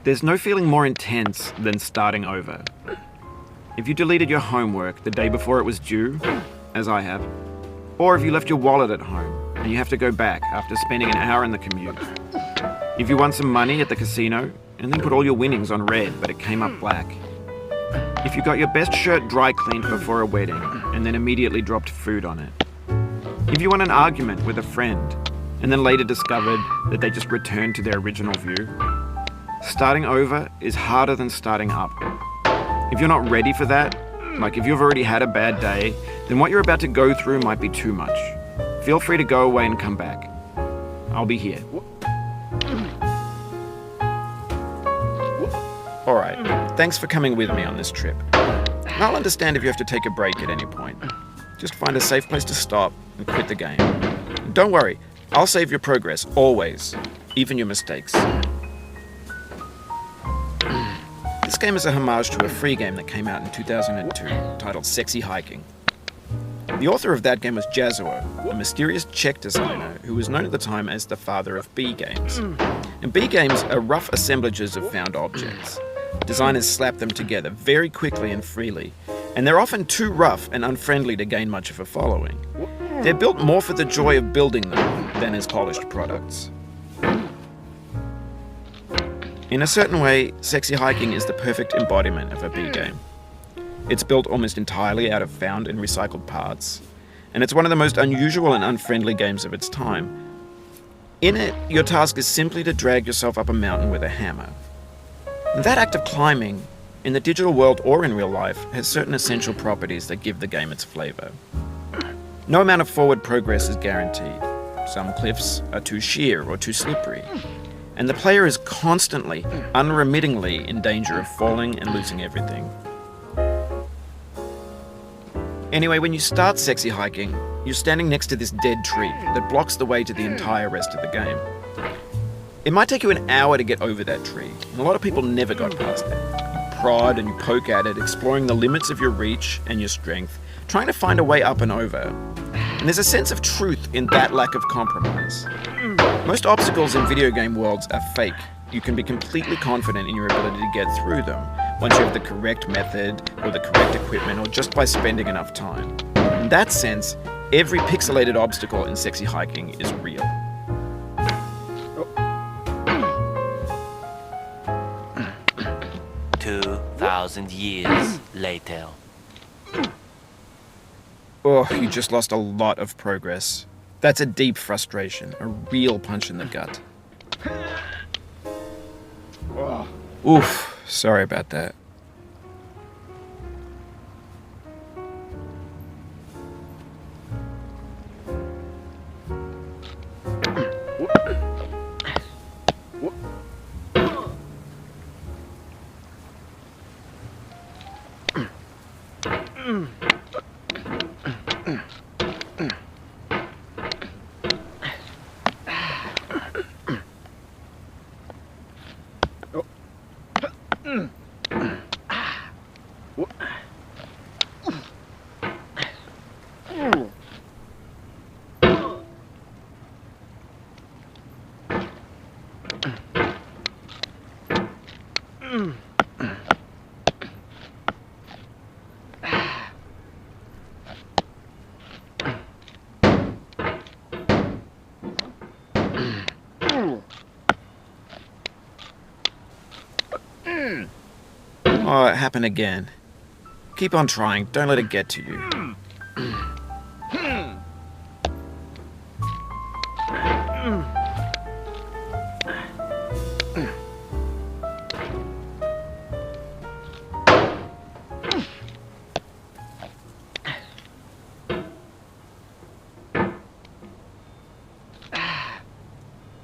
There's no feeling more intense than starting over. If you deleted your homework the day before it was due, as I have, or if you left your wallet at home and you have to go back after spending an hour in the commute. If you won some money at the casino and then put all your winnings on red but it came up black. If you got your best shirt dry cleaned before a wedding and then immediately dropped food on it. If you won an argument with a friend and then later discovered that they just returned to their original view. Starting over is harder than starting up. If you're not ready for that, like if you've already had a bad day, then what you're about to go through might be too much. Feel free to go away and come back. I'll be here. Alright, thanks for coming with me on this trip. I'll understand if you have to take a break at any point. Just find a safe place to stop and quit the game. And don't worry, I'll save your progress, always, even your mistakes. This game is a homage to a free game that came out in 2002, titled Sexy Hiking. The author of that game was Jazuo, a mysterious Czech designer who was known at the time as the father of Bee games. And Bee games are rough assemblages of found objects. Designers slap them together very quickly and freely, and they're often too rough and unfriendly to gain much of a following. They're built more for the joy of building them than as polished products. In a certain way, Sexy Hiking is the perfect embodiment of a Bee game. It's built almost entirely out of found and recycled parts, and it's one of the most unusual and unfriendly games of its time. In it, your task is simply to drag yourself up a mountain with a hammer. And that act of climbing, in the digital world or in real life, has certain essential properties that give the game its flavor. No amount of forward progress is guaranteed. Some cliffs are too sheer or too slippery, and the player is constantly, unremittingly in danger of falling and losing everything. Anyway, when you start Sexy Hiking, you're standing next to this dead tree that blocks the way to the entire rest of the game. It might take you an hour to get over that tree, and a lot of people never got past it. You prod and you poke at it, exploring the limits of your reach and your strength, trying to find a way up and over. And there's a sense of truth in that lack of compromise. Most obstacles in video game worlds are fake. You can be completely confident in your ability to get through them once you have the correct method or the correct equipment or just by spending enough time. In that sense, every pixelated obstacle in Sexy Hiking is real. 2,000 years later. Oh, you just lost a lot of progress. That's a deep frustration, a real punch in the gut. Oof, sorry about that. Oh, it happened again. Keep on trying, don't let it get to you.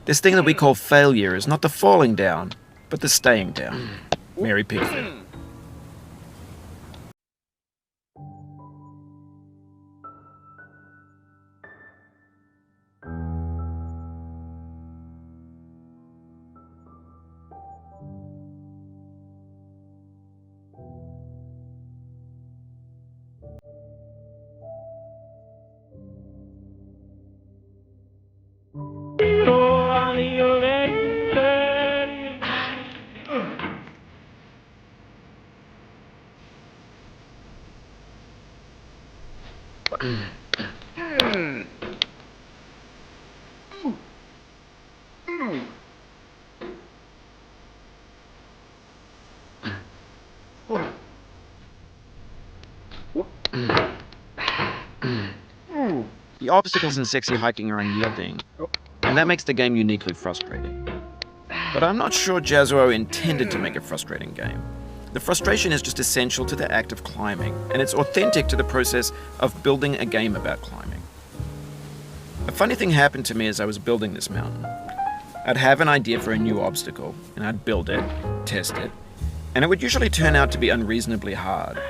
This thing that we call failure is not the falling down, but the staying down. Mary Pickford. So are you ready? The obstacles in sexy hiking are unyielding, and that makes the game uniquely frustrating. But I'm not sure Jazzuo intended to make a frustrating game. The frustration is just essential to the act of climbing, and it's authentic to the process of building a game about climbing. A funny thing happened to me as I was building this mountain. I'd have an idea for a new obstacle, and I'd build it, test it, and it would usually turn out to be unreasonably hard.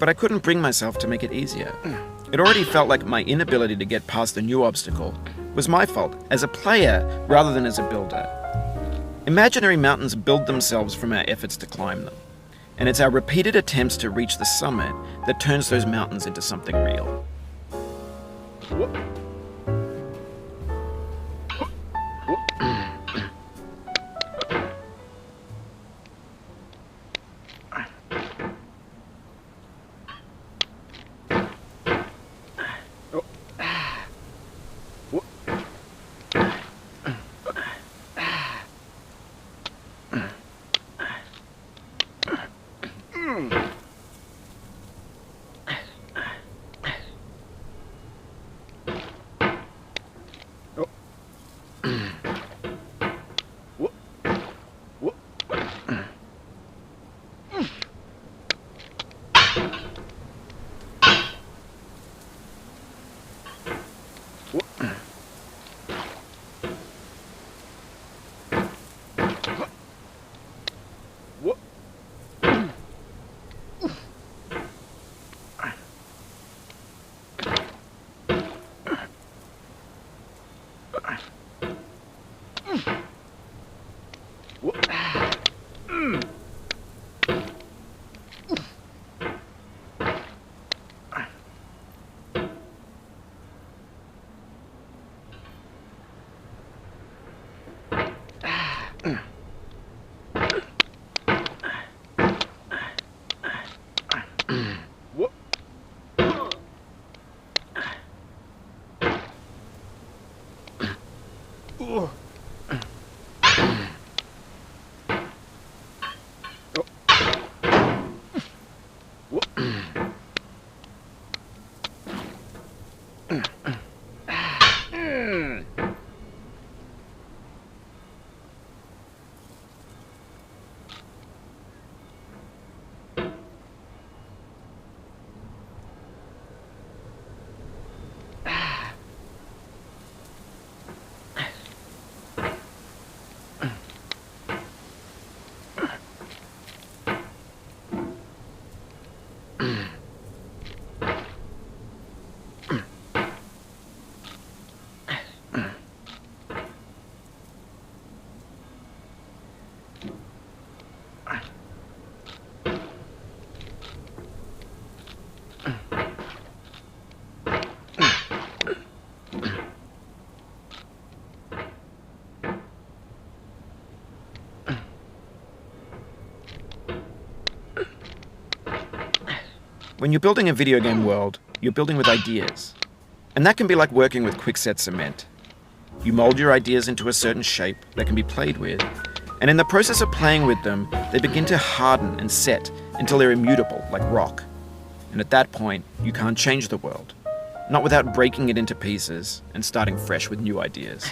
But I couldn't bring myself to make it easier. It already felt like my inability to get past the new obstacle was my fault as a player rather than as a builder. Imaginary mountains build themselves from our efforts to climb them, and it's our repeated attempts to reach the summit that turns those mountains into something real. When you're building a video game world, you're building with ideas. And that can be like working with quickset cement. You mold your ideas into a certain shape that can be played with, and in the process of playing with them, they begin to harden and set until they're immutable, like rock. And at that point, you can't change the world, not without breaking it into pieces and starting fresh with new ideas.